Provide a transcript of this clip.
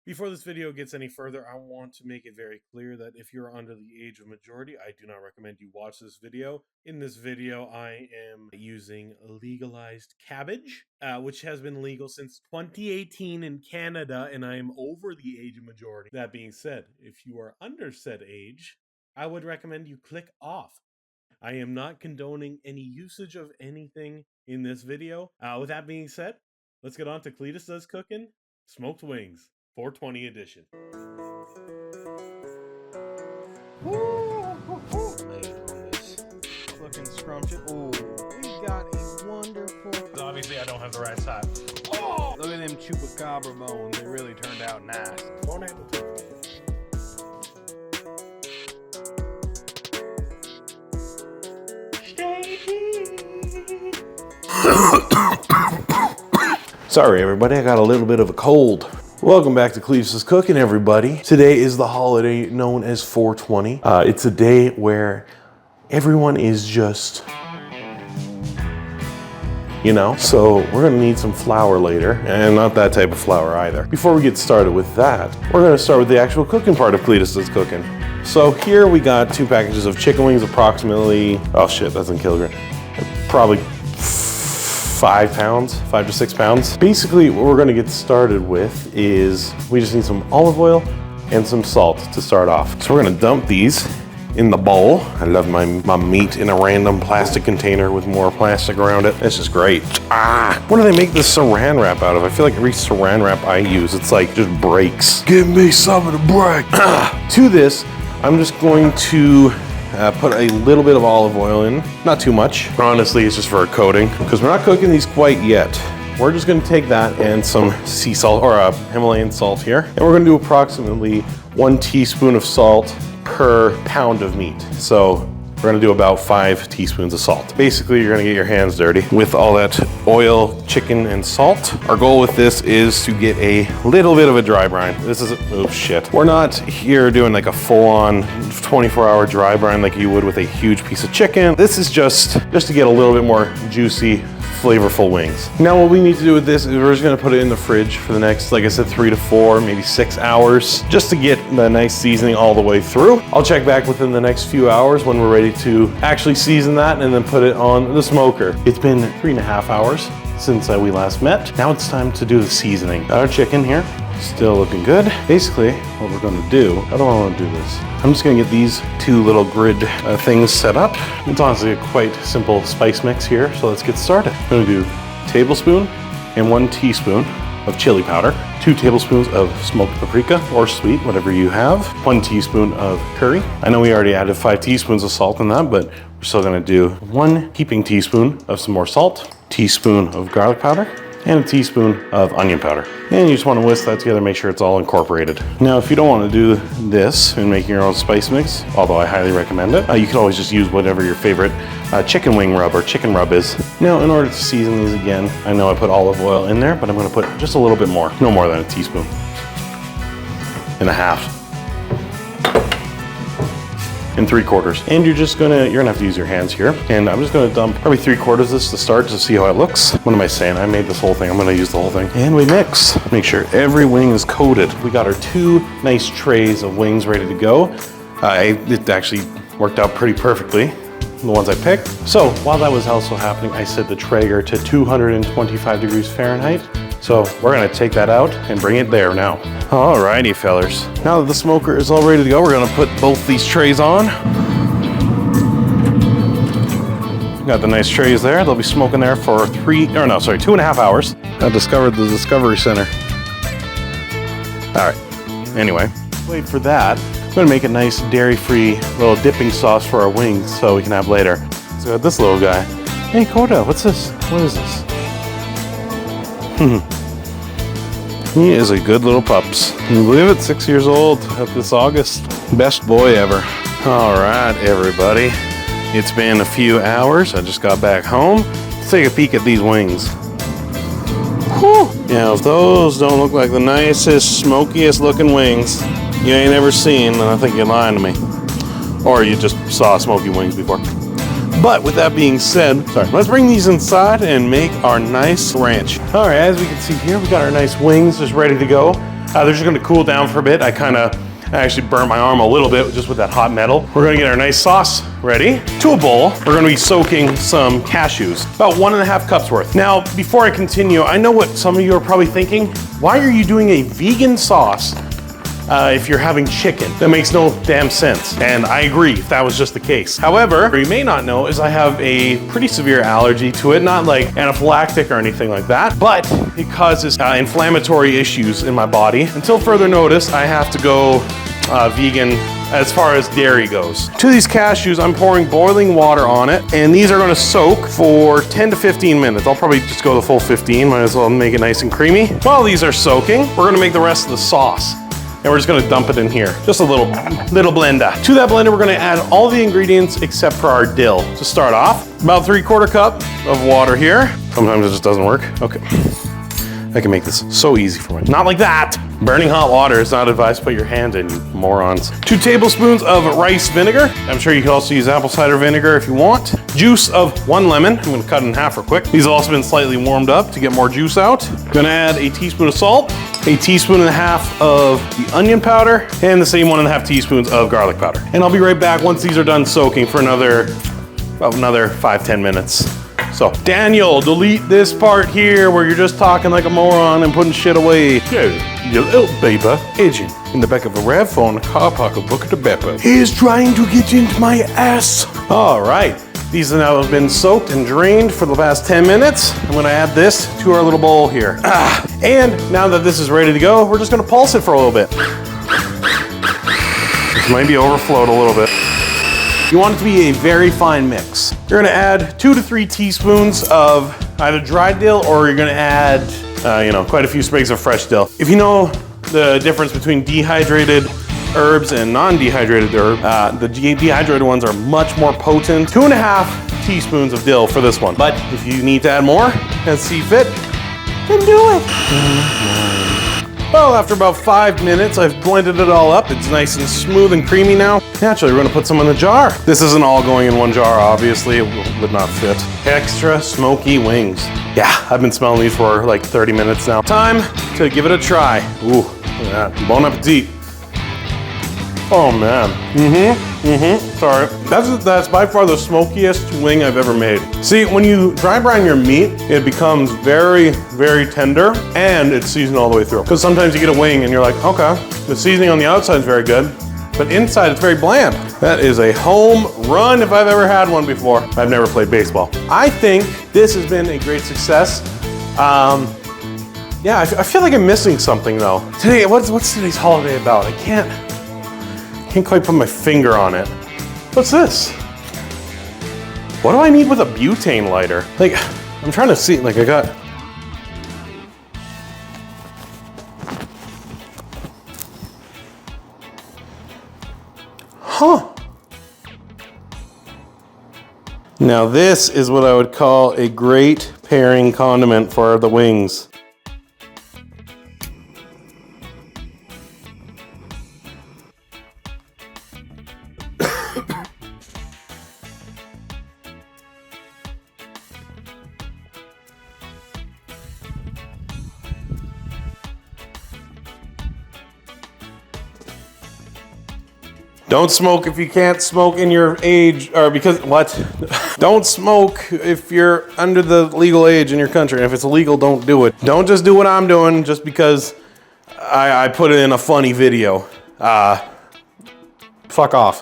Before this video gets any further, I want to make it very clear that if you're under the age of majority, I do not recommend you watch this video. In this video, I am using legalized cabbage, which has been legal since 2018 in Canada, and I am over the age of majority. That being said, if you are under said age, I would recommend you click off. I am not condoning any usage of anything in this video. With that being said, let's get on to Cletus Does Cookin' Smoked Wings. 420 edition. Looking scrumptious. Oh, we got a wonderful. Obviously, I don't have the right side. Oh, look at them chupacabra bones. They really turned out nice. Don't have to touch. Sorry, everybody. I got a little bit of a cold. Welcome back to Cletus Does Cookin', everybody. Today is the holiday known as 420. It's a day where everyone is just, so we're gonna need some flour later, and not that type of flour either. Before we get started with that, we're gonna start with the actual cooking part of Cletus Does Cookin'. So here we got 2 packages of chicken wings, approximately, oh shit, that's in kilograms, probably 5 to 6 pounds. Basically, what we're gonna get started with is we just need some olive oil and some salt to start off. So we're gonna dump these in the bowl. I love my meat in a random plastic container with more plastic around it. This is great. What do they make this saran wrap out of? I feel like every saran wrap I use, it's like just breaks. Give me something to break. To this, I'm just going to put a little bit of olive oil in, not too much. Honestly, it's just for a coating because we're not cooking these quite yet. We're just gonna take that and some sea salt or Himalayan salt here. And we're gonna do approximately 1 teaspoon of salt per pound of meat. So we're gonna do about 5 teaspoons of salt. Basically, you're gonna get your hands dirty with all that oil, chicken, and salt. Our goal with this is to get a little bit of a dry brine. This is, oh shit. We're not here doing like a full-on 24-hour dry brine like you would with a huge piece of chicken. This is just to get a little bit more juicy, flavorful wings. Now what we need to do with this is we're just gonna put it in the fridge for the next, like I said, 3 to 4, maybe 6 hours, just to get the nice seasoning all the way through. I'll check back within the next few hours when we're ready to actually season that and then put it on the smoker. It's been 3.5 hours since we last met. Now it's time to do the seasoning. Got our chicken here, still looking good. Basically, what we're gonna do, how do I wanna do this? I'm just gonna get these 2 little grid things set up. It's honestly a quite simple spice mix here, so let's get started. I'm gonna do a tablespoon and 1 teaspoon of chili powder, 2 tablespoons of smoked paprika or sweet, whatever you have, 1 teaspoon of curry. I know we already added 5 teaspoons of salt in that, but we're still gonna do 1 heaping teaspoon of some more salt, teaspoon of garlic powder, and a teaspoon of onion powder. And you just want to whisk that together, make sure it's all incorporated. Now, if you don't want to do this and make your own spice mix, although I highly recommend it, you can always just use whatever your favorite chicken wing rub or chicken rub is. Now, in order to season these again, I know I put olive oil in there, but I'm going to put just a little bit more, no more than a teaspoon and a half. And 3/4. And you're gonna have to use your hands here. And I'm just gonna dump probably 3/4 of this to start to see how it looks. What am I saying? I made this whole thing. I'm gonna use the whole thing. And we mix. Make sure every wing is coated. We got our 2 nice trays of wings ready to go. It actually worked out pretty perfectly, the ones I picked. So while that was also happening, I set the Traeger to 225 degrees Fahrenheit. So we're gonna take that out and bring it there now. Alrighty, fellers. Now that the smoker is all ready to go, we're gonna put both these trays on. Got the nice trays there. They'll be smoking there for 2.5 hours. I discovered the Discovery Center. All right, anyway, wait for that. I'm gonna make a nice dairy-free little dipping sauce for our wings so we can have later. So we got this little guy. Hey, Coda, what's this? What is this? He is a good little pups. Can you believe it? 6 years old this August. Best boy ever. All right, everybody. It's been a few hours. I just got back home. Let's take a peek at these wings. Whew. Now, if those don't look like the nicest, smokiest looking wings you ain't ever seen, then I think you're lying to me. Or you just saw smoky wings before. But with that being said, let's bring these inside and make our nice ranch. All right, as we can see here, we got our nice wings just ready to go. They're just gonna cool down for a bit. I actually burnt my arm a little bit just with that hot metal. We're gonna get our nice sauce ready. To a bowl, we're gonna be soaking some cashews, about 1.5 cups worth. Now, before I continue, I know what some of you are probably thinking. Why are you doing a vegan sauce if you're having chicken? That makes no damn sense. And I agree if that was just the case. However, what you may not know is I have a pretty severe allergy to it, not like anaphylactic or anything like that, but it causes inflammatory issues in my body. Until further notice, I have to go vegan as far as dairy goes. To these cashews, I'm pouring boiling water on it, and these are gonna soak for 10 to 15 minutes. I'll probably just go the full 15, might as well make it nice and creamy. While these are soaking, we're gonna make the rest of the sauce. And we're just gonna dump it in here. Just a little blender. To that blender, we're gonna add all the ingredients except for our dill. To start off, about 3/4 cup of water here. Sometimes it just doesn't work. Okay. I can make this so easy for me. Not like that. Burning hot water is not advised to put your hand in, you morons. 2 tablespoons of rice vinegar. I'm sure you can also use apple cider vinegar if you want. Juice of 1 lemon. I'm gonna cut it in half real quick. These have also been slightly warmed up to get more juice out. Gonna add a teaspoon of salt, a teaspoon and a half of the onion powder, and the same 1.5 teaspoons of garlic powder. And I'll be right back once these are done soaking for another 5-10 minutes. So, Daniel, delete this part here where you're just talking like a moron and putting shit away. Yeah, you little baby. Agent in the back of a RAV4 in a car park of Booker to Beppo. He is trying to get into my ass. All right, these have now been soaked and drained for the past 10 minutes. I'm gonna add this to our little bowl here. And now that this is ready to go, we're just gonna pulse it for a little bit. This might be overflowed a little bit. You want it to be a very fine mix. You're gonna add 2 to 3 teaspoons of either dried dill, or you're gonna add, quite a few sprigs of fresh dill. If you know the difference between dehydrated herbs and non-dehydrated herbs, the dehydrated ones are much more potent. 2.5 teaspoons of dill for this one. But if you need to add more and see fit, then do it. Well, after about 5 minutes, I've blended it all up. It's nice and smooth and creamy now. Naturally, we're gonna put some in the jar. This isn't all going in one jar, obviously. It would not fit. Extra smoky wings. Yeah, I've been smelling these for like 30 minutes now. Time to give it a try. Ooh, look at that. Bon appetit. Oh man. Sorry. That's by far the smokiest wing I've ever made. See, when you dry brine your meat, it becomes very, very tender, and it's seasoned all the way through. Because sometimes you get a wing and you're like, okay, the seasoning on the outside is very good, but inside it's very bland. That is a home run if I've ever had one before. I've never played baseball. I think this has been a great success. Yeah, I feel like I'm missing something though. Today, what's today's holiday about? I can't quite put my finger on it. What's this? What do I need with a butane lighter? Like, I'm trying to see, like I got... Huh. Now this is what I would call a great pairing condiment for the wings. Don't smoke if you can't smoke in your age, or because, what? Don't smoke if you're under the legal age in your country. And if it's illegal, don't do it. Don't just do what I'm doing just because I put it in a funny video. Fuck off.